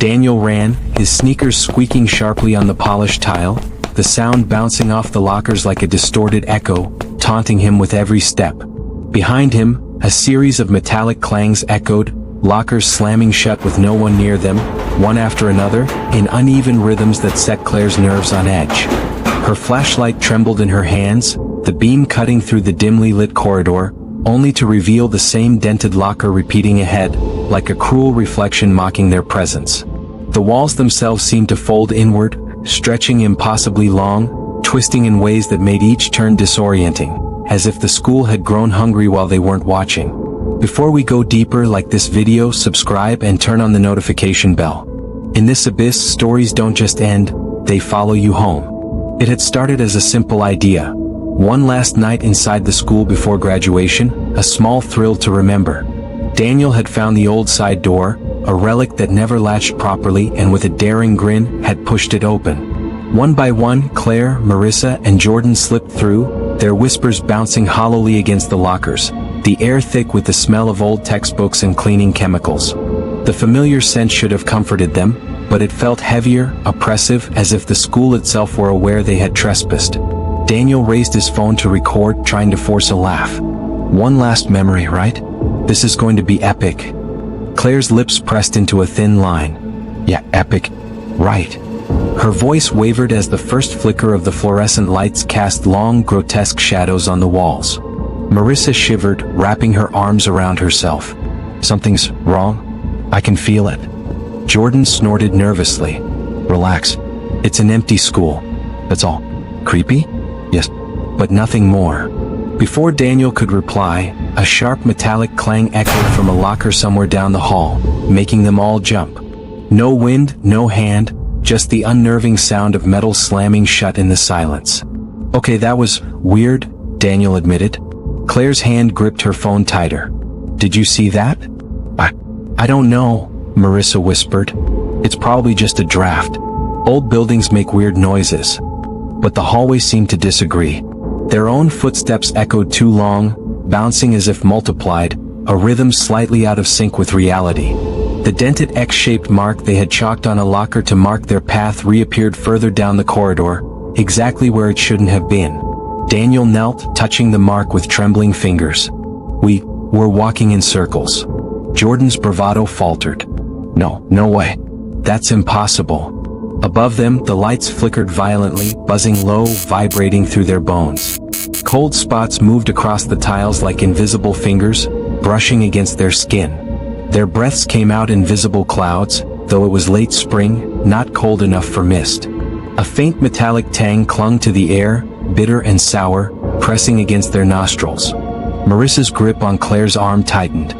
Daniel ran, his sneakers squeaking sharply on the polished tile, the sound bouncing off the lockers like a distorted echo, taunting him with every step. Behind him, a series of metallic clangs echoed, lockers slamming shut with no one near them, one after another, in uneven rhythms that set Claire's nerves on edge. Her flashlight trembled in her hands, the beam cutting through the dimly lit corridor, only to reveal the same dented locker repeating ahead, like a cruel reflection mocking their presence. The walls themselves seemed to fold inward, stretching impossibly long, twisting in ways that made each turn disorienting, as if the school had grown hungry while they weren't watching. Before we go deeper, like this video, subscribe and turn on the notification bell. In this abyss, stories don't just end, they follow you home. It had started as a simple idea. One last night inside the school before graduation, a small thrill to remember. Daniel had found the old side door, a relic that never latched properly, and with a daring grin, had pushed it open. One by one, Claire, Marissa, and Jordan slipped through, their whispers bouncing hollowly against the lockers, the air thick with the smell of old textbooks and cleaning chemicals. The familiar scent should have comforted them, but it felt heavier, oppressive, as if the school itself were aware they had trespassed. Daniel raised his phone to record, trying to force a laugh. One last memory, right? This is going to be epic. Claire's lips pressed into a thin line. Yeah, epic. Right. Her voice wavered as the first flicker of the fluorescent lights cast long, grotesque shadows on the walls. Marissa shivered, wrapping her arms around herself. Something's wrong? I can feel it. Jordan snorted nervously. Relax. It's an empty school. That's all. Creepy? Yes, but nothing more. Before Daniel could reply, a sharp metallic clang echoed from a locker somewhere down the hall, making them all jump. No wind, no hand, just the unnerving sound of metal slamming shut in the silence. Okay, that was weird, Daniel admitted. Claire's hand gripped her phone tighter. Did you see that? I don't know, Marissa whispered. It's probably just a draft. Old buildings make weird noises. But the hallway seemed to disagree. Their own footsteps echoed too long, bouncing as if multiplied, a rhythm slightly out of sync with reality. The dented X-shaped mark they had chalked on a locker to mark their path reappeared further down the corridor, exactly where it shouldn't have been. Daniel knelt, touching the mark with trembling fingers. We're walking in circles. Jordan's bravado faltered. No way. That's impossible. Above them, the lights flickered violently, buzzing low, vibrating through their bones. Cold spots moved across the tiles like invisible fingers, brushing against their skin. Their breaths came out in visible clouds, though it was late spring, not cold enough for mist. A faint metallic tang clung to the air, bitter and sour, pressing against their nostrils. Marissa's grip on Claire's arm tightened.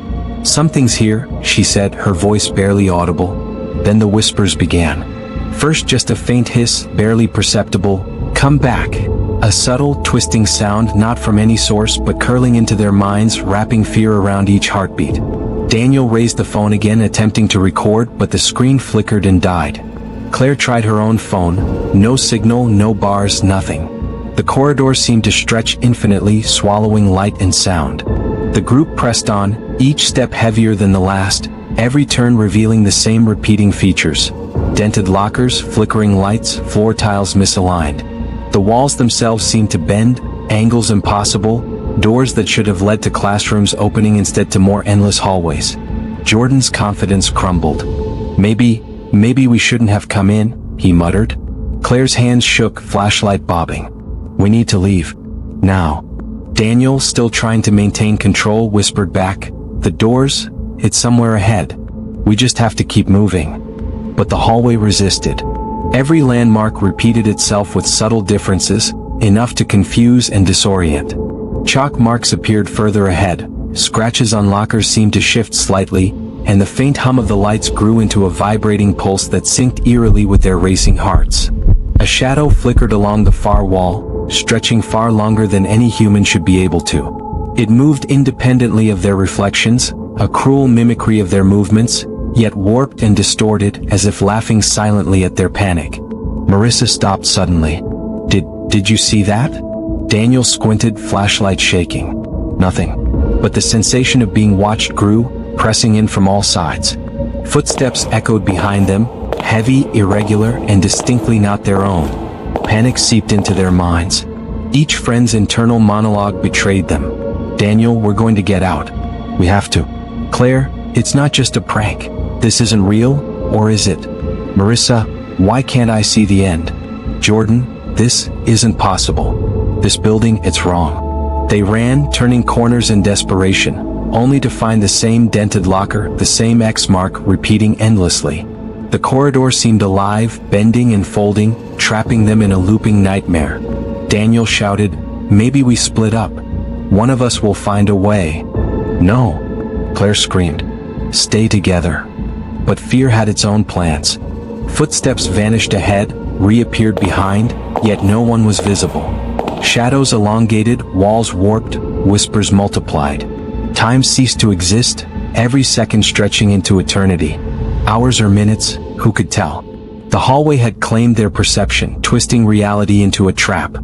Something's here, she said, her voice barely audible. Then the whispers began. First just a faint hiss, barely perceptible. Come back. A subtle, twisting sound, not from any source but curling into their minds, wrapping fear around each heartbeat. Daniel raised the phone again, attempting to record, but the screen flickered and died. Claire tried her own phone. No signal, no bars, nothing. The corridor seemed to stretch infinitely, swallowing light and sound. The group pressed on, each step heavier than the last, every turn revealing the same repeating features. Dented lockers, flickering lights, floor tiles misaligned. The walls themselves seemed to bend, angles impossible, doors that should have led to classrooms opening instead to more endless hallways. Jordan's confidence crumbled. Maybe we shouldn't have come in, he muttered. Claire's hands shook, flashlight bobbing. We need to leave. Now. Daniel, still trying to maintain control, whispered back. The doors? It's somewhere ahead. We just have to keep moving. But the hallway resisted. Every landmark repeated itself with subtle differences, enough to confuse and disorient. Chalk marks appeared further ahead, scratches on lockers seemed to shift slightly, and the faint hum of the lights grew into a vibrating pulse that synced eerily with their racing hearts. A shadow flickered along the far wall, stretching far longer than any human should be able to. It moved independently of their reflections, a cruel mimicry of their movements, yet warped and distorted, as if laughing silently at their panic. Marissa stopped suddenly. Did you see that? Daniel squinted, flashlight shaking. Nothing. But the sensation of being watched grew, pressing in from all sides. Footsteps echoed behind them, heavy, irregular, and distinctly not their own. Panic seeped into their minds. Each friend's internal monologue betrayed them. Daniel, we're going to get out. We have to. Claire, it's not just a prank. This isn't real, or is it? Marissa, why can't I see the end? Jordan, this isn't possible. This building, it's wrong. They ran, turning corners in desperation, only to find the same dented locker, the same X mark, repeating endlessly. The corridor seemed alive, bending and folding, trapping them in a looping nightmare. Daniel shouted, maybe we split up. One of us will find a way. No, Claire screamed. Stay together. But fear had its own plans. Footsteps vanished ahead, reappeared behind, yet no one was visible. Shadows elongated, walls warped, whispers multiplied. Time ceased to exist, every second stretching into eternity. Hours or minutes, who could tell? The hallway had claimed their perception, twisting reality into a trap.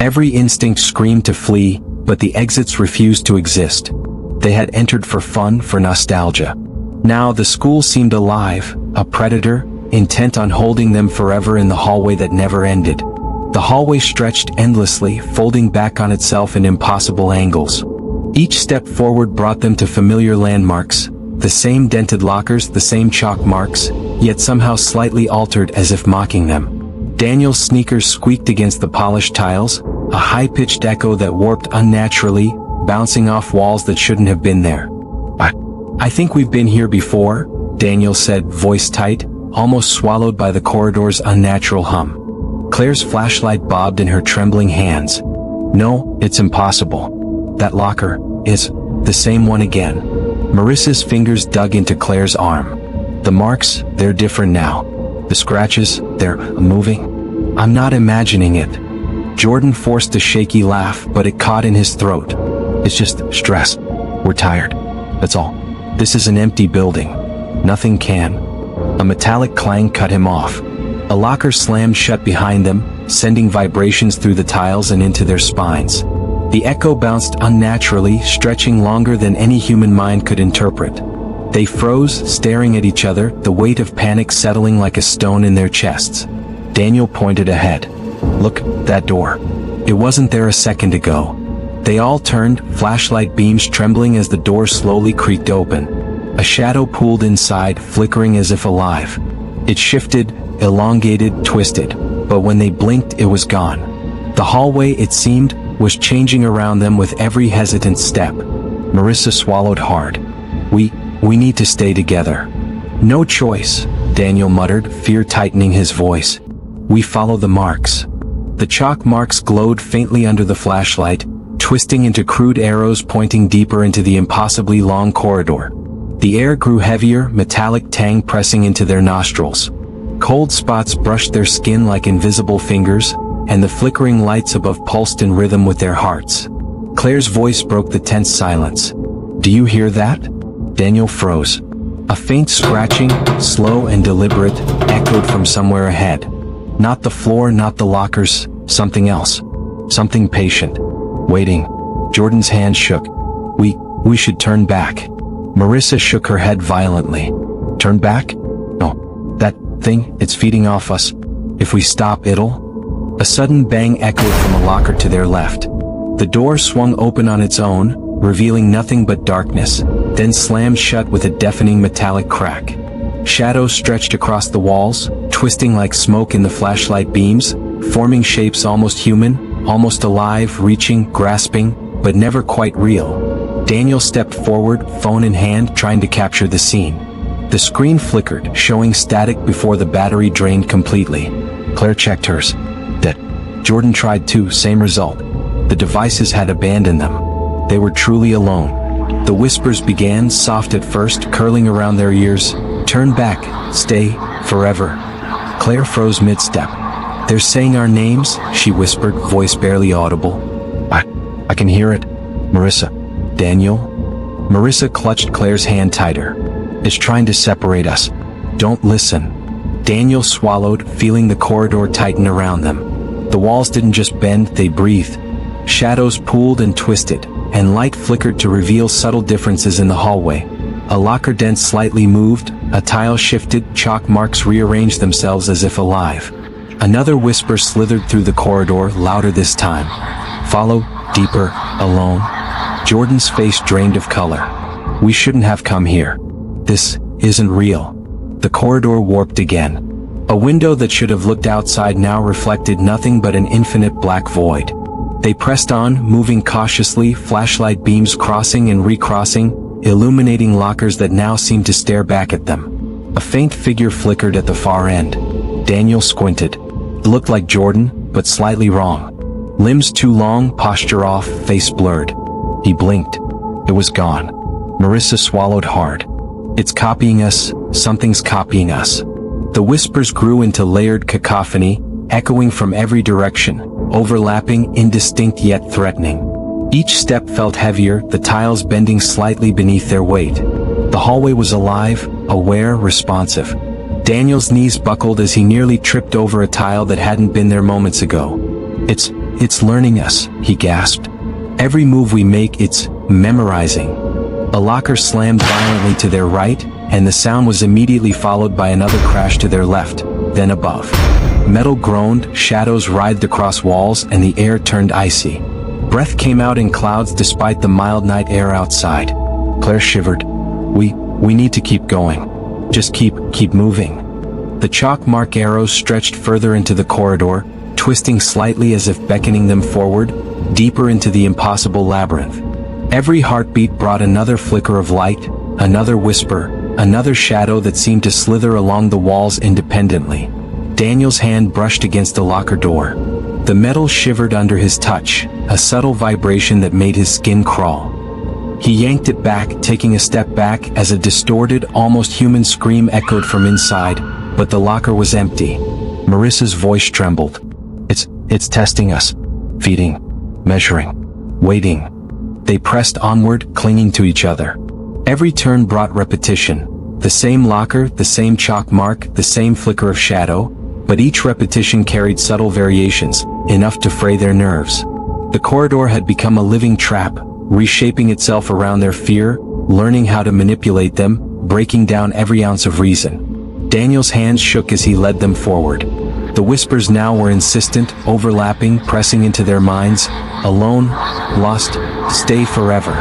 Every instinct screamed to flee, but the exits refused to exist. They had entered for fun, for nostalgia. Now the school seemed alive, a predator, intent on holding them forever in the hallway that never ended. The hallway stretched endlessly, folding back on itself in impossible angles. Each step forward brought them to familiar landmarks, the same dented lockers, the same chalk marks, yet somehow slightly altered as if mocking them. Daniel's sneakers squeaked against the polished tiles, a high-pitched echo that warped unnaturally, bouncing off walls that shouldn't have been there. I think we've been here before, Daniel said, voice tight, almost swallowed by the corridor's unnatural hum. Claire's flashlight bobbed in her trembling hands. No, it's impossible. That locker is the same one again. Marissa's fingers dug into Claire's arm. The marks, they're different now. The scratches, they're moving. I'm not imagining it. Jordan forced a shaky laugh, but it caught in his throat. It's just stress. We're tired. That's all. This is an empty building. Nothing can. A metallic clang cut him off. A locker slammed shut behind them, sending vibrations through the tiles and into their spines. The echo bounced unnaturally, stretching longer than any human mind could interpret. They froze, staring at each other, the weight of panic settling like a stone in their chests. Daniel pointed ahead. Look, that door. It wasn't there a second ago. They all turned, flashlight beams trembling as the door slowly creaked open. A shadow pooled inside, flickering as if alive. It shifted, elongated, twisted, but when they blinked it was gone. The hallway, it seemed, was changing around them with every hesitant step. Marissa swallowed hard. We need to stay together. No choice, Daniel muttered, fear tightening his voice. We follow the marks. The chalk marks glowed faintly under the flashlight, twisting into crude arrows pointing deeper into the impossibly long corridor. The air grew heavier, metallic tang pressing into their nostrils. Cold spots brushed their skin like invisible fingers, and the flickering lights above pulsed in rhythm with their hearts. Claire's voice broke the tense silence. Do you hear that? Daniel froze. A faint scratching, slow and deliberate, echoed from somewhere ahead. Not the floor, not the lockers, something else. Something patient. Waiting. Jordan's hand shook. We should turn back. Marissa shook her head violently. Turn back? No. That thing, it's feeding off us. If we stop, it'll... A sudden bang echoed from a locker to their left. The door swung open on its own, revealing nothing but darkness, then slammed shut with a deafening metallic crack. Shadows stretched across the walls, twisting like smoke in the flashlight beams, forming shapes almost human, almost alive, reaching, grasping, but never quite real. Daniel stepped forward, phone in hand, trying to capture the scene. The screen flickered, showing static before the battery drained completely. Claire checked hers. Dead. Jordan tried too, same result. The devices had abandoned them. They were truly alone. The whispers began, soft at first, curling around their ears. Turn back, stay, forever. Claire froze mid-step. They're saying our names, she whispered, voice barely audible. I can hear it. Marissa. Daniel? Marissa clutched Claire's hand tighter. It's trying to separate us. Don't listen. Daniel swallowed, feeling the corridor tighten around them. The walls didn't just bend, they breathed. Shadows pooled and twisted, and light flickered to reveal subtle differences in the hallway. A locker dent slightly moved, A tile shifted, chalk marks rearranged themselves as if alive. Another whisper slithered through the corridor, louder this time. Follow, deeper, alone. Jordan's face drained of color. We shouldn't have come here. This isn't real. The corridor warped again. A window that should have looked outside now reflected nothing but an infinite black void. They pressed on, moving cautiously, flashlight beams crossing and recrossing, illuminating lockers that now seemed to stare back at them. A faint figure flickered at the far end. Daniel squinted. It looked like Jordan, but slightly wrong. Limbs too long, posture off, face blurred. He blinked. It was gone. Marissa swallowed hard. It's copying us, something's copying us. The whispers grew into layered cacophony, echoing from every direction, overlapping, indistinct yet threatening. Each step felt heavier, the tiles bending slightly beneath their weight. The hallway was alive, aware, responsive. Daniel's knees buckled as he nearly tripped over a tile that hadn't been there moments ago. It's learning us, he gasped. Every move we make, it's memorizing. A locker slammed violently to their right, and the sound was immediately followed by another crash to their left, then above. Metal groaned, shadows writhed across walls, and the air turned icy. Breath came out in clouds despite the mild night air outside. Claire shivered. We need to keep going. Just keep moving. The chalk mark arrows stretched further into the corridor, twisting slightly as if beckoning them forward, deeper into the impossible labyrinth. Every heartbeat brought another flicker of light, another whisper, another shadow that seemed to slither along the walls independently. Daniel's hand brushed against the locker door. The metal shivered under his touch, a subtle vibration that made his skin crawl. He yanked it back, taking a step back as a distorted, almost human scream echoed from inside, but the locker was empty. Marissa's voice trembled. It's testing us. Feeding. Measuring. Waiting. They pressed onward, clinging to each other. Every turn brought repetition. The same locker, the same chalk mark, the same flicker of shadow, but each repetition carried subtle variations, enough to fray their nerves. The corridor had become a living trap, reshaping itself around their fear, learning how to manipulate them, breaking down every ounce of reason. Daniel's hands shook as he led them forward. The whispers now were insistent, overlapping, pressing into their minds. Alone, lost, stay forever.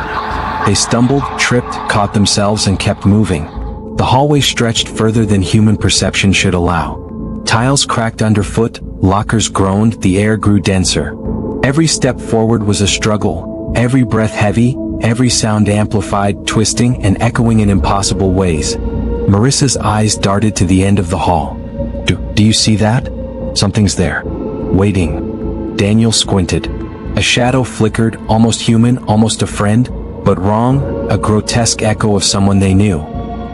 They stumbled, tripped, caught themselves, and kept moving. The hallway stretched further than human perception should allow. Tiles cracked underfoot, lockers groaned, the air grew denser. Every step forward was a struggle, every breath heavy, every sound amplified, twisting and echoing in impossible ways. Marissa's eyes darted to the end of the hall. Do you see that? Something's there. Waiting. Daniel squinted. A shadow flickered, almost human, almost a friend, but wrong, a grotesque echo of someone they knew.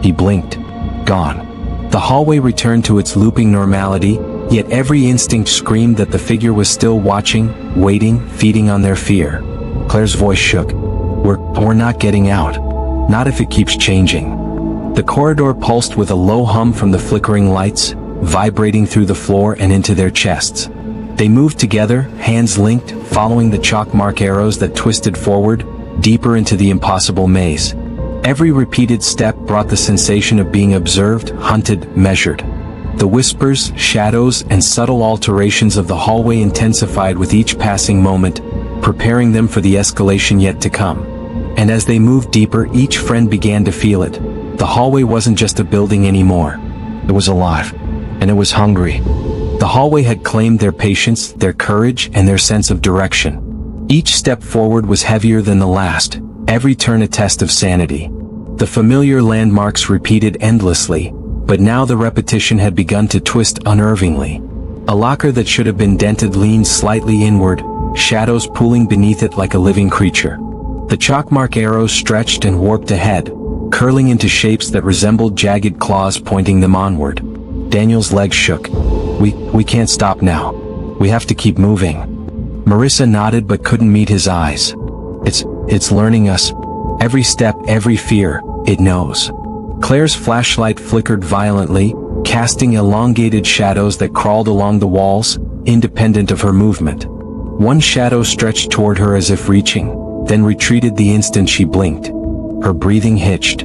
He blinked. Gone. The hallway returned to its looping normality, yet every instinct screamed that the figure was still watching, waiting, feeding on their fear. Claire's voice shook. We're not getting out. Not if it keeps changing. The corridor pulsed with a low hum from the flickering lights, vibrating through the floor and into their chests. They moved together, hands linked, following the chalk mark arrows that twisted forward, deeper into the impossible maze. Every repeated step brought the sensation of being observed, hunted, measured. The whispers, shadows, and subtle alterations of the hallway intensified with each passing moment, preparing them for the escalation yet to come. And as they moved deeper, each friend began to feel it. The hallway wasn't just a building anymore. It was alive. And it was hungry. The hallway had claimed their patience, their courage, and their sense of direction. Each step forward was heavier than the last, every turn a test of sanity. The familiar landmarks repeated endlessly, but now the repetition had begun to twist unnervingly. A locker that should have been dented leaned slightly inward, shadows pooling beneath it like a living creature. The chalk mark arrows stretched and warped ahead, curling into shapes that resembled jagged claws pointing them onward. Daniel's legs shook. We can't stop now. We have to keep moving. Marissa nodded but couldn't meet his eyes. It's learning us. Every step, every fear, it knows. Claire's flashlight flickered violently, casting elongated shadows that crawled along the walls, independent of her movement. One shadow stretched toward her as if reaching, then retreated the instant she blinked. Her breathing hitched.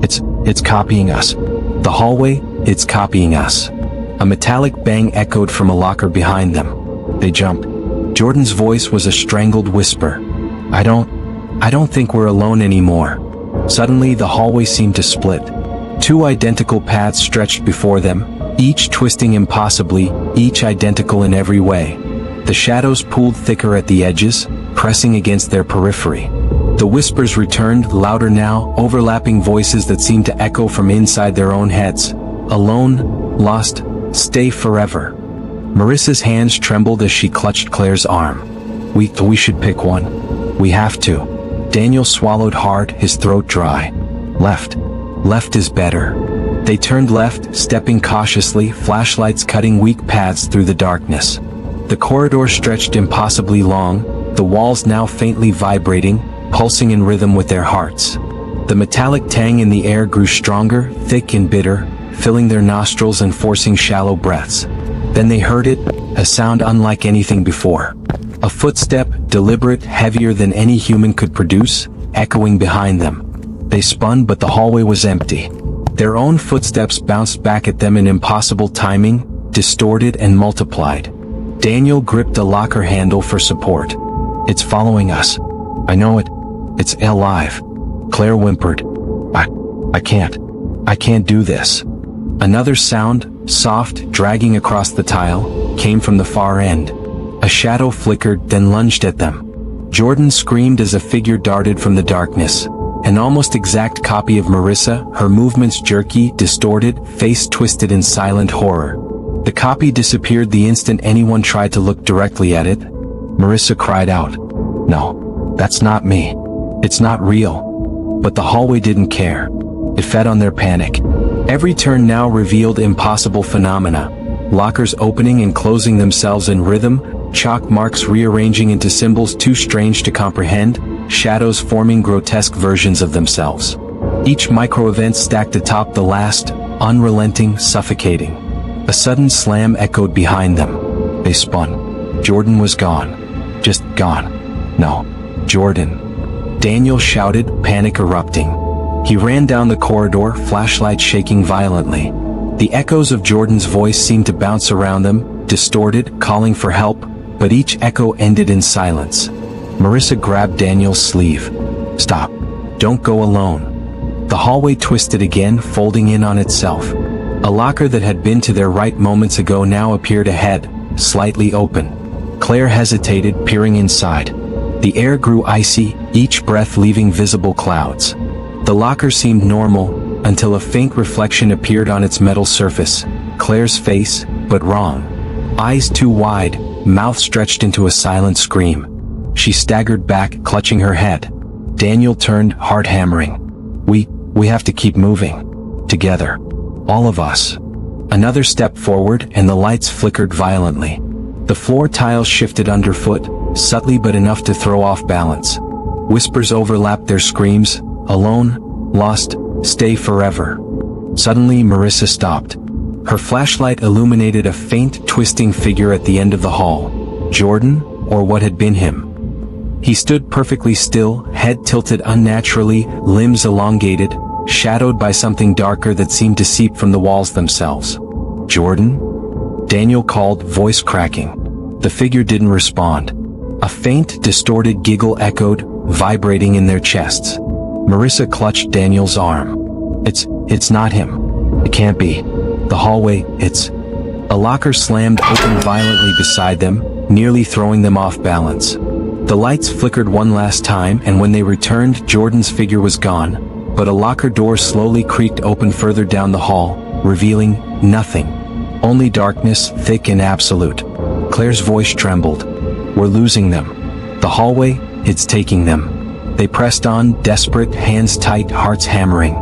It's copying us. The hallway, it's copying us. A metallic bang echoed from a locker behind them. They jumped. Jordan's voice was a strangled whisper. I don't think we're alone anymore. Suddenly the hallway seemed to split. Two identical paths stretched before them, each twisting impossibly, each identical in every way. The shadows pooled thicker at the edges, pressing against their periphery. The whispers returned, louder now, overlapping voices that seemed to echo from inside their own heads. Alone, lost, stay forever. Marissa's hands trembled as she clutched Claire's arm. We should pick one. We have to. Daniel swallowed hard, his throat dry. Left is better. They turned left, stepping cautiously, flashlights cutting weak paths through the darkness. The corridor stretched impossibly long, the walls now faintly vibrating, pulsing in rhythm with their hearts. The metallic tang in the air grew stronger, thick and bitter, filling their nostrils and forcing shallow breaths. Then they heard it, a sound unlike anything before. A footstep, deliberate, heavier than any human could produce, echoing behind them. They spun, but the hallway was empty. Their own footsteps bounced back at them in impossible timing, distorted and multiplied. Daniel gripped a locker handle for support. It's following us. I know it. It's alive. Claire whimpered. I can't do this. Another sound, soft, dragging across the tile, came from the far end. A shadow flickered, then lunged at them. Jordan screamed as a figure darted from the darkness. An almost exact copy of Marissa, her movements jerky, distorted, face twisted in silent horror. The copy disappeared the instant anyone tried to look directly at it. Marissa cried out. No, that's not me. It's not real. But the hallway didn't care. It fed on their panic. Every turn now revealed impossible phenomena. Lockers opening and closing themselves in rhythm, chalk marks rearranging into symbols too strange to comprehend, shadows forming grotesque versions of themselves. Each micro-event stacked atop the last, unrelenting, suffocating. A sudden slam echoed behind them. They spun. Jordan was gone. Just gone. No. Jordan. Daniel shouted, panic erupting. He ran down the corridor, flashlight shaking violently. The echoes of Jordan's voice seemed to bounce around them, distorted, calling for help, but each echo ended in silence. Marissa grabbed Daniel's sleeve. Stop. Don't go alone. The hallway twisted again, folding in on itself. A locker that had been to their right moments ago now appeared ahead, slightly open. Claire hesitated, peering inside. The air grew icy, each breath leaving visible clouds. The locker seemed normal, until a faint reflection appeared on its metal surface. Claire's face, but wrong. Eyes too wide, mouth stretched into a silent scream. She staggered back, clutching her head. Daniel turned, heart hammering. We have to keep moving. Together. All of us. Another step forward, and the lights flickered violently. The floor tiles shifted underfoot, subtly but enough to throw off balance. Whispers overlapped their screams, alone, lost, stay forever. Suddenly Marissa stopped. Her flashlight illuminated a faint, twisting figure at the end of the hall. Jordan, or what had been him. He stood perfectly still, head tilted unnaturally, limbs elongated, shadowed by something darker that seemed to seep from the walls themselves. Jordan? Daniel called, voice cracking. The figure didn't respond. A faint, distorted giggle echoed, vibrating in their chests. Marissa clutched Daniel's arm. It's not him. It can't be. The hallway, it's... A locker slammed open violently beside them, nearly throwing them off balance. The lights flickered one last time, and when they returned, Jordan's figure was gone, but a locker door slowly creaked open further down the hall, revealing nothing. Only darkness, thick and absolute. Claire's voice trembled. We're losing them. The hallway, it's taking them. They pressed on, desperate, hands tight, hearts hammering.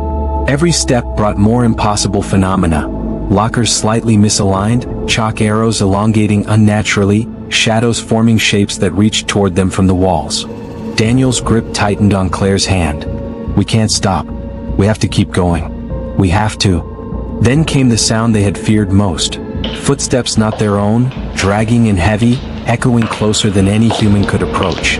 Every step brought more impossible phenomena. Lockers slightly misaligned, chalk arrows elongating unnaturally, shadows forming shapes that reached toward them from the walls. Daniel's grip tightened on Claire's hand. We can't stop. We have to keep going. We have to. Then came the sound they had feared most. Footsteps not their own, dragging and heavy, echoing closer than any human could approach.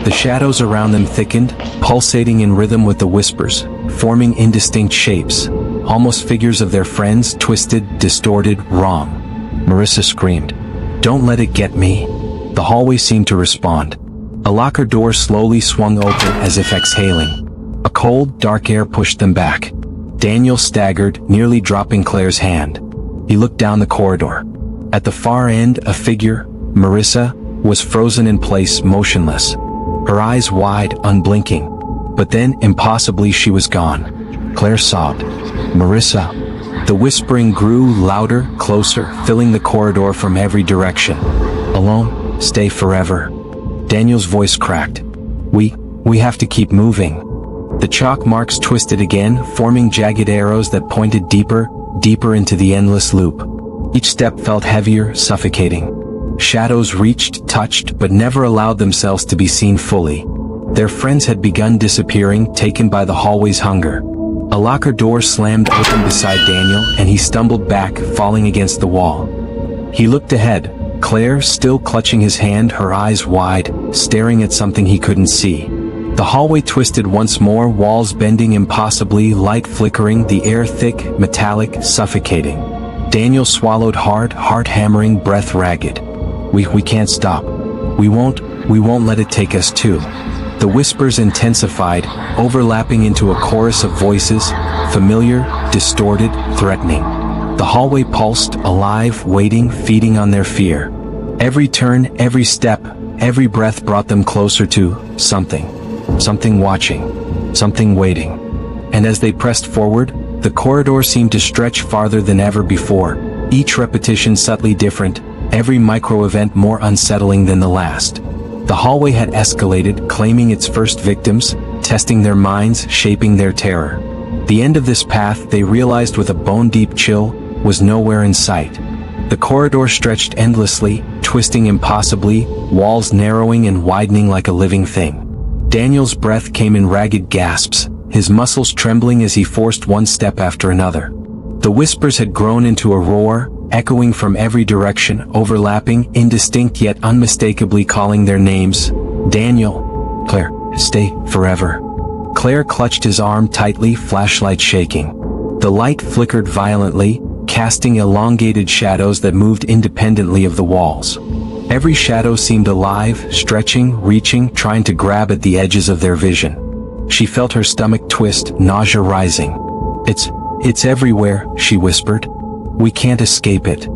The shadows around them thickened, pulsating in rhythm with the whispers, forming indistinct shapes. almost figures of their friends, twisted, distorted, wrong. Marissa screamed, "Don't let it get me." The hallway seemed to respond. A locker door slowly swung open as if exhaling. A cold, dark air pushed them back. Daniel staggered, nearly dropping Claire's hand. He looked down the corridor. At the far end, a figure, Marissa, was frozen in place, motionless. Her eyes wide, unblinking. But then, impossibly, she was gone. Claire sobbed. "Marissa." The whispering grew louder, closer, filling the corridor from every direction. "Alone? Stay forever." Daniel's voice cracked. We have to keep moving." The chalk marks twisted again, forming jagged arrows that pointed deeper, deeper into the endless loop. Each step felt heavier, suffocating. Shadows reached, touched, but never allowed themselves to be seen fully. Their friends had begun disappearing, taken by the hallway's hunger. A locker door slammed open beside Daniel, and he stumbled back, falling against the wall. He looked ahead, Claire still clutching his hand, her eyes wide, staring at something he couldn't see. The hallway twisted once more, walls bending impossibly, light flickering, the air thick, metallic, suffocating. Daniel swallowed hard, heart hammering, breath ragged. We can't stop. We won't let it take us too." The whispers intensified, overlapping into a chorus of voices, familiar, distorted, threatening. The hallway pulsed, alive, waiting, feeding on their fear. Every turn, every step, every breath brought them closer to something. Something watching. Something waiting. And as they pressed forward, the corridor seemed to stretch farther than ever before, each repetition subtly different, every micro-event more unsettling than the last. The hallway had escalated, claiming its first victims, testing their minds, shaping their terror. The end of this path, they realized with a bone-deep chill, was nowhere in sight. The corridor stretched endlessly, twisting impossibly, walls narrowing and widening like a living thing. Daniel's breath came in ragged gasps, his muscles trembling as he forced one step after another. The whispers had grown into a roar, echoing from every direction, overlapping, indistinct yet unmistakably calling their names. "Daniel." "Claire, stay forever." Claire clutched his arm tightly, flashlight shaking. The light flickered violently, casting elongated shadows that moved independently of the walls. Every shadow seemed alive, stretching, reaching, trying to grab at the edges of their vision. She felt her stomach twist, nausea rising. It's everywhere," she whispered. "We can't escape it."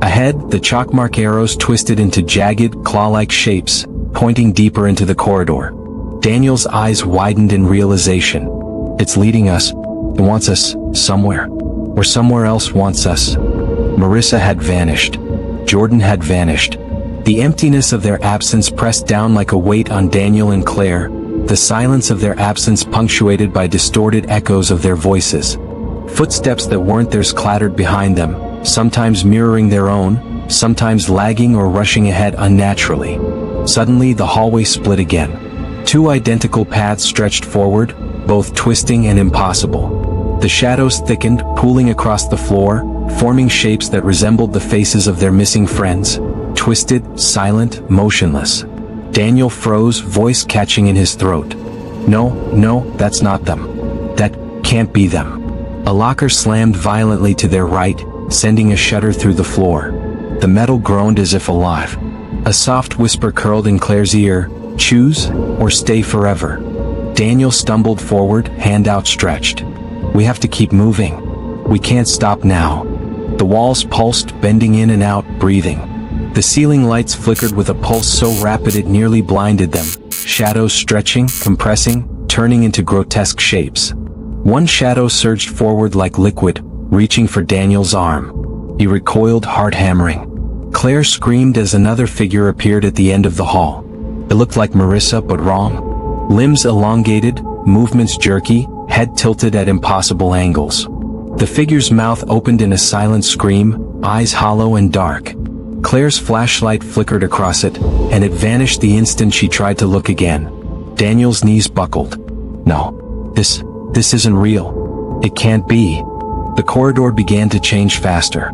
Ahead, the chalkmark arrows twisted into jagged, claw-like shapes, pointing deeper into the corridor. Daniel's eyes widened in realization. "It's leading us. It wants us somewhere. Or somewhere else wants us." Marissa had vanished. Jordan had vanished. The emptiness of their absence pressed down like a weight on Daniel and Claire, the silence of their absence punctuated by distorted echoes of their voices. Footsteps that weren't theirs clattered behind them, sometimes mirroring their own, sometimes lagging or rushing ahead unnaturally. Suddenly the hallway split again. Two identical paths stretched forward, both twisting and impossible. The shadows thickened, pooling across the floor, forming shapes that resembled the faces of their missing friends, twisted, silent, motionless. Daniel froze, voice catching in his throat. No, that's not them. That can't be them." A locker slammed violently to their right, sending a shudder through the floor. The metal groaned as if alive. A soft whisper curled in Claire's ear, "Choose, or stay forever." Daniel stumbled forward, hand outstretched. "We have to keep moving. We can't stop now." The walls pulsed, bending in and out, breathing. The ceiling lights flickered with a pulse so rapid it nearly blinded them, shadows stretching, compressing, turning into grotesque shapes. One shadow surged forward like liquid, reaching for Daniel's arm. He recoiled, heart hammering. Claire screamed as another figure appeared at the end of the hall. It looked like Marissa, but wrong. Limbs elongated, movements jerky, head tilted at impossible angles. The figure's mouth opened in a silent scream, eyes hollow and dark. Claire's flashlight flickered across it, and it vanished the instant she tried to look again. Daniel's knees buckled. "No. This isn't real. It can't be." The corridor began to change faster.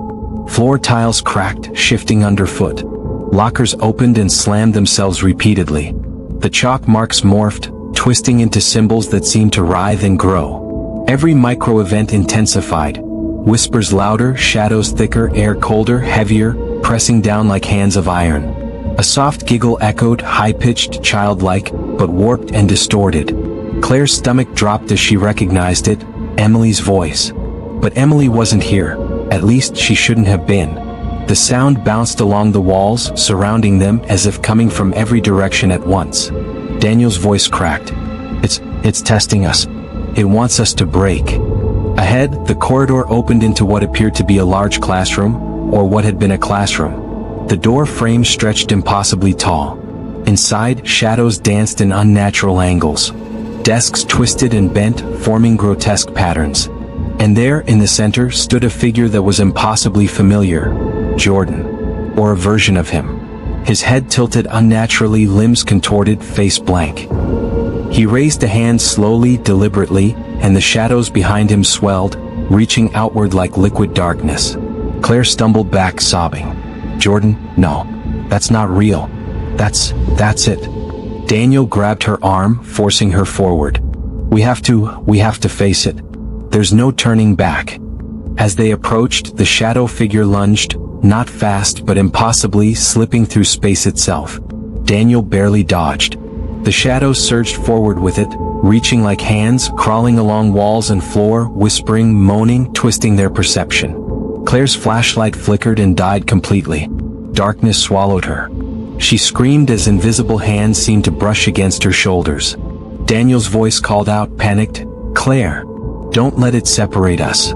Floor tiles cracked, shifting underfoot. Lockers opened and slammed themselves repeatedly. The chalk marks morphed, twisting into symbols that seemed to writhe and grow. Every micro-event intensified. Whispers louder, shadows thicker, air colder, heavier, pressing down like hands of iron. A soft giggle echoed, high-pitched, childlike, but warped and distorted. Claire's stomach dropped as she recognized it, Emily's voice. But Emily wasn't here. At least she shouldn't have been. The sound bounced along the walls, surrounding them as if coming from every direction at once. Daniel's voice cracked. It's testing us. It wants us to break. Ahead, the corridor opened into what appeared to be a large classroom, or what had been a classroom. The door frame stretched impossibly tall. Inside, shadows danced in unnatural angles. Desks twisted and bent, forming grotesque patterns. And there, in the center, stood a figure that was impossibly familiar. Jordan. Or a version of him. His head tilted unnaturally, limbs contorted, face blank. He raised a hand slowly, deliberately, and the shadows behind him swelled, reaching outward like liquid darkness. Claire stumbled back, sobbing. Jordan, no. That's not real. That's it. Daniel grabbed her arm, forcing her forward. We have to face it. There's no turning back. As they approached, the shadow figure lunged, not fast but impossibly, slipping through space itself. Daniel barely dodged. The shadow surged forward with it, reaching like hands, crawling along walls and floor, whispering, moaning, twisting their perception. Claire's flashlight flickered and died completely. Darkness swallowed her. She screamed as invisible hands seemed to brush against her shoulders. Daniel's voice called out, panicked, Claire, don't let it separate us.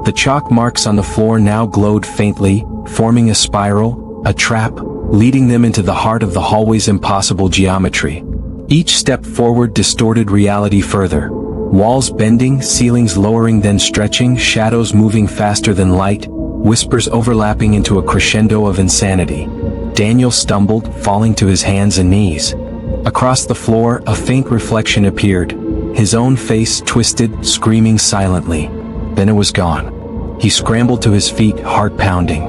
The chalk marks on the floor now glowed faintly, forming a spiral, a trap, leading them into the heart of the hallway's impossible geometry. Each step forward distorted reality further. Walls bending, ceilings lowering then stretching, shadows moving faster than light, whispers overlapping into a crescendo of insanity. Daniel stumbled, falling to his hands and knees. Across the floor, a faint reflection appeared. His own face twisted, screaming silently. Then it was gone. He scrambled to his feet, heart pounding.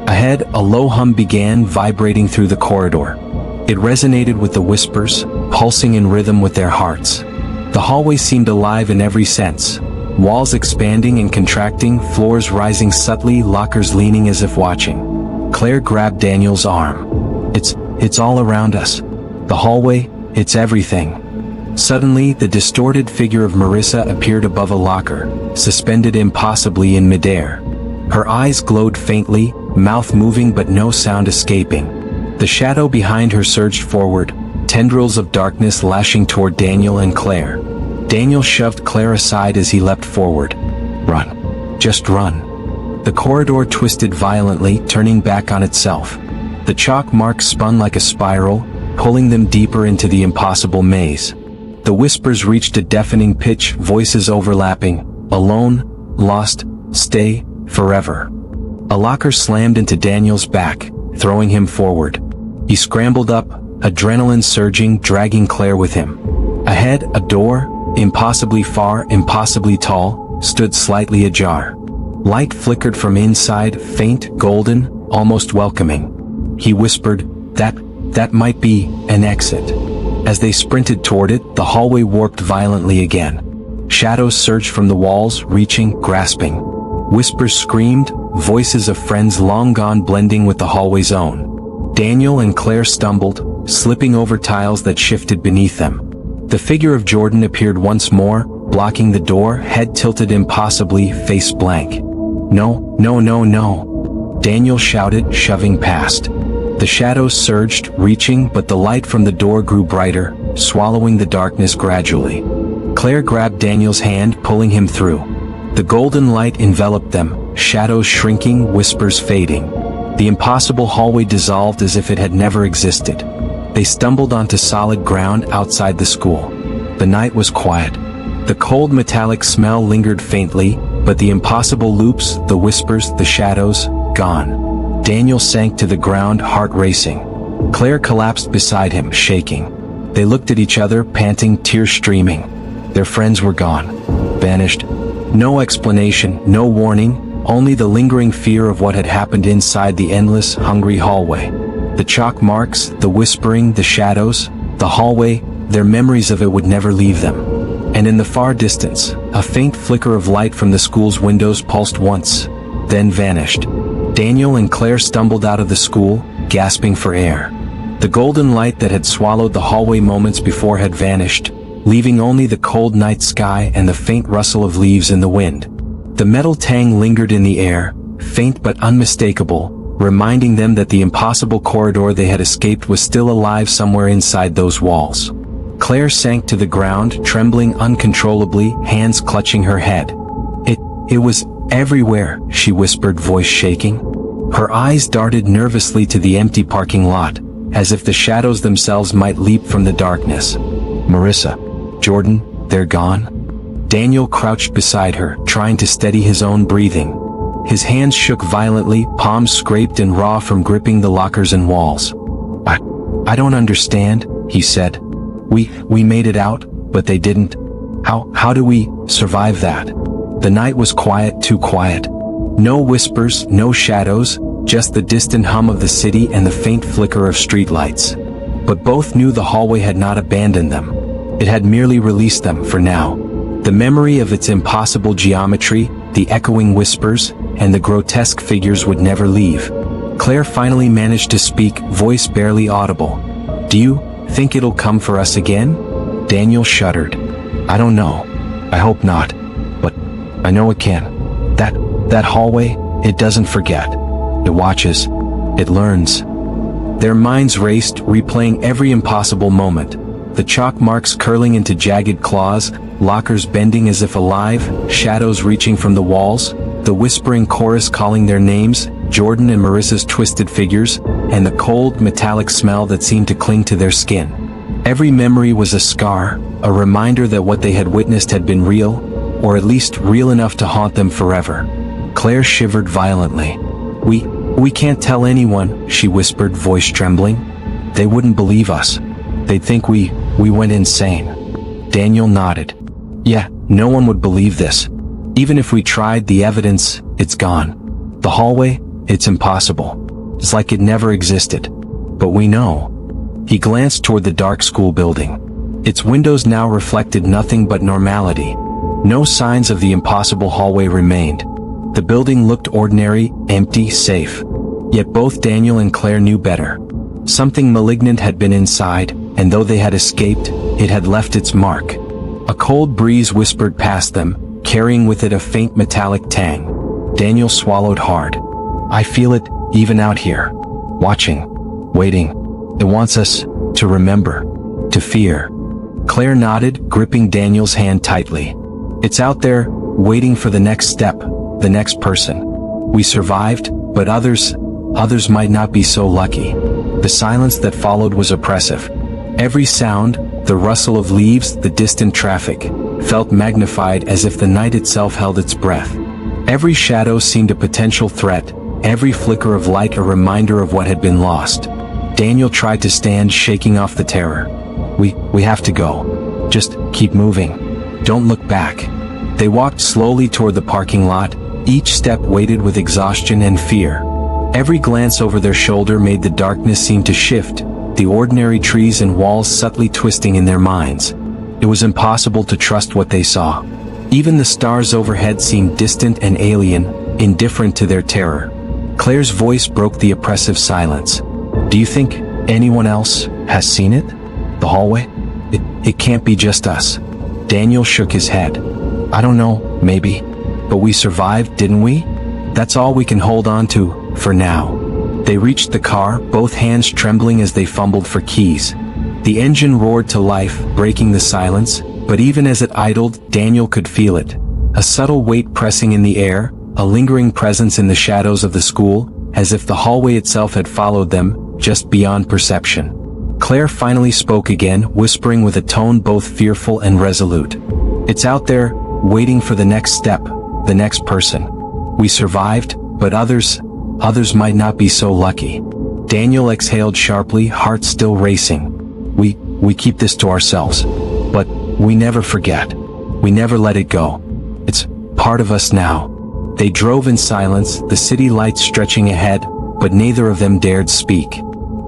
Ahead, a low hum began, vibrating through the corridor. It resonated with the whispers, pulsing in rhythm with their hearts. The hallway seemed alive in every sense. Walls expanding and contracting, floors rising subtly, lockers leaning as if watching. Claire grabbed Daniel's arm. It's all around us. The hallway, it's everything. Suddenly, the distorted figure of Marissa appeared above a locker, suspended impossibly in midair. Her eyes glowed faintly, mouth moving but no sound escaping. The shadow behind her surged forward, tendrils of darkness lashing toward Daniel and Claire. Daniel shoved Claire aside as he leapt forward. Run. Just run. The corridor twisted violently, turning back on itself. The chalk marks spun like a spiral, pulling them deeper into the impossible maze. The whispers reached a deafening pitch, voices overlapping. Alone, lost, stay, forever. A locker slammed into Daniel's back, throwing him forward. He scrambled up, adrenaline surging, dragging Claire with him. Ahead, a door, impossibly far, impossibly tall, stood slightly ajar. Light flickered from inside, faint, golden, almost welcoming. He whispered, that might be an exit. As they sprinted toward it, the hallway warped violently again. Shadows surged from the walls, reaching, grasping. Whispers screamed, voices of friends long gone blending with the hallway's own. Daniel and Claire stumbled, slipping over tiles that shifted beneath them. The figure of Jordan appeared once more, blocking the door, head tilted impossibly, face blank. No. Daniel shouted, shoving past. The shadows surged, reaching, but the light from the door grew brighter, swallowing the darkness gradually. Claire grabbed Daniel's hand, pulling him through. The golden light enveloped them, shadows shrinking, whispers fading. The impossible hallway dissolved as if it had never existed. They stumbled onto solid ground outside the school. The night was quiet. The cold metallic smell lingered faintly, but the impossible loops, the whispers, the shadows, gone. Daniel sank to the ground, heart racing. Claire collapsed beside him, shaking. They looked at each other, panting, tears streaming. Their friends were gone. Vanished. No explanation, no warning, only the lingering fear of what had happened inside the endless, hungry hallway. The chalk marks, the whispering, the shadows, the hallway, their memories of it would never leave them. And in the far distance, a faint flicker of light from the school's windows pulsed once, then vanished. Daniel and Claire stumbled out of the school, gasping for air. The golden light that had swallowed the hallway moments before had vanished, leaving only the cold night sky and the faint rustle of leaves in the wind. The metal tang lingered in the air, faint but unmistakable, reminding them that the impossible corridor they had escaped was still alive somewhere inside those walls. Claire sank to the ground, trembling uncontrollably, hands clutching her head. It was everywhere, she whispered, voice shaking. Her eyes darted nervously to the empty parking lot, as if the shadows themselves might leap from the darkness. Marissa, Jordan, they're gone? Daniel crouched beside her, trying to steady his own breathing. His hands shook violently, palms scraped and raw from gripping the lockers and walls. I don't understand, he said. We made it out, but they didn't. How do we survive that? The night was quiet, too quiet. No whispers, no shadows, just the distant hum of the city and the faint flicker of streetlights. But both knew the hallway had not abandoned them. It had merely released them for now. The memory of its impossible geometry, the echoing whispers, and the grotesque figures would never leave. Claire finally managed to speak, voice barely audible. Do you think it'll come for us again? Daniel shuddered. I don't know. I hope not. But I know it can. That hallway, it doesn't forget. It watches. It learns. Their minds raced, replaying every impossible moment. The chalk marks curling into jagged claws, lockers bending as if alive, shadows reaching from the walls, the whispering chorus calling their names, Jordan and Marissa's twisted figures, and the cold, metallic smell that seemed to cling to their skin. Every memory was a scar, a reminder that what they had witnessed had been real, or at least real enough to haunt them forever. Claire shivered violently. We can't tell anyone, she whispered, voice trembling. They wouldn't believe us. They'd think we went insane. Daniel nodded. Yeah, no one would believe this. Even if we tried, the evidence, it's gone. The hallway, it's impossible. It's like it never existed. But we know. He glanced toward the dark school building. Its windows now reflected nothing but normality. No signs of the impossible hallway remained. The building looked ordinary, empty, safe. Yet both Daniel and Claire knew better. Something malignant had been inside, and though they had escaped, it had left its mark. A cold breeze whispered past them, carrying with it a faint metallic tang. Daniel swallowed hard. I feel it, even out here. Watching. Waiting. It wants us to remember. To fear. Claire nodded, gripping Daniel's hand tightly. It's out there, waiting for the next step, the next person. We survived, but others might not be so lucky. The silence that followed was oppressive. Every sound, the rustle of leaves, the distant traffic, felt magnified as if the night itself held its breath. Every shadow seemed a potential threat, every flicker of light a reminder of what had been lost. Daniel tried to stand, shaking off the terror. We have to go. Just keep moving. Don't look back. They walked slowly toward the parking lot, each step weighted with exhaustion and fear. Every glance over their shoulder made the darkness seem to shift, the ordinary trees and walls subtly twisting in their minds. It was impossible to trust what they saw. Even the stars overhead seemed distant and alien, indifferent to their terror. Claire's voice broke the oppressive silence. Do you think anyone else has seen it? The hallway? It can't be just us. Daniel shook his head. I don't know, maybe. But we survived, didn't we? That's all we can hold on to, for now. They reached the car, both hands trembling as they fumbled for keys. The engine roared to life, breaking the silence, but even as it idled, Daniel could feel it. A subtle weight pressing in the air, a lingering presence in the shadows of the school, as if the hallway itself had followed them, just beyond perception. Claire finally spoke again, whispering with a tone both fearful and resolute. It's out there, waiting for the next step, the next person. We survived, but others might not be so lucky. Daniel exhaled sharply, heart still racing. We keep this to ourselves. But we never forget. We never let it go. It's part of us now. They drove in silence, the city lights stretching ahead, but neither of them dared speak.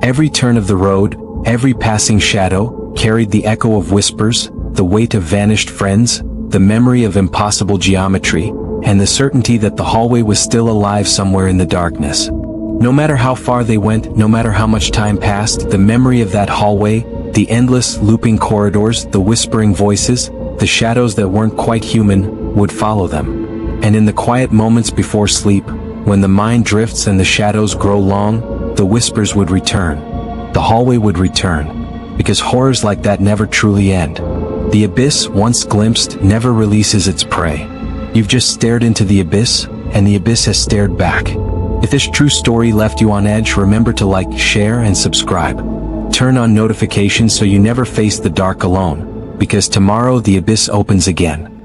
Every turn of the road, every passing shadow, carried the echo of whispers, the weight of vanished friends, the memory of impossible geometry, and the certainty that the hallway was still alive somewhere in the darkness. No matter how far they went, no matter how much time passed, the memory of that hallway, the endless, looping corridors, the whispering voices, the shadows that weren't quite human, would follow them. And in the quiet moments before sleep, when the mind drifts and the shadows grow long, the whispers would return. The hallway would return. Because horrors like that never truly end. The abyss, once glimpsed, never releases its prey. You've just stared into the abyss, and the abyss has stared back. If this true story left you on edge, remember to like, share, and subscribe. Turn on notifications so you never face the dark alone, because tomorrow the abyss opens again.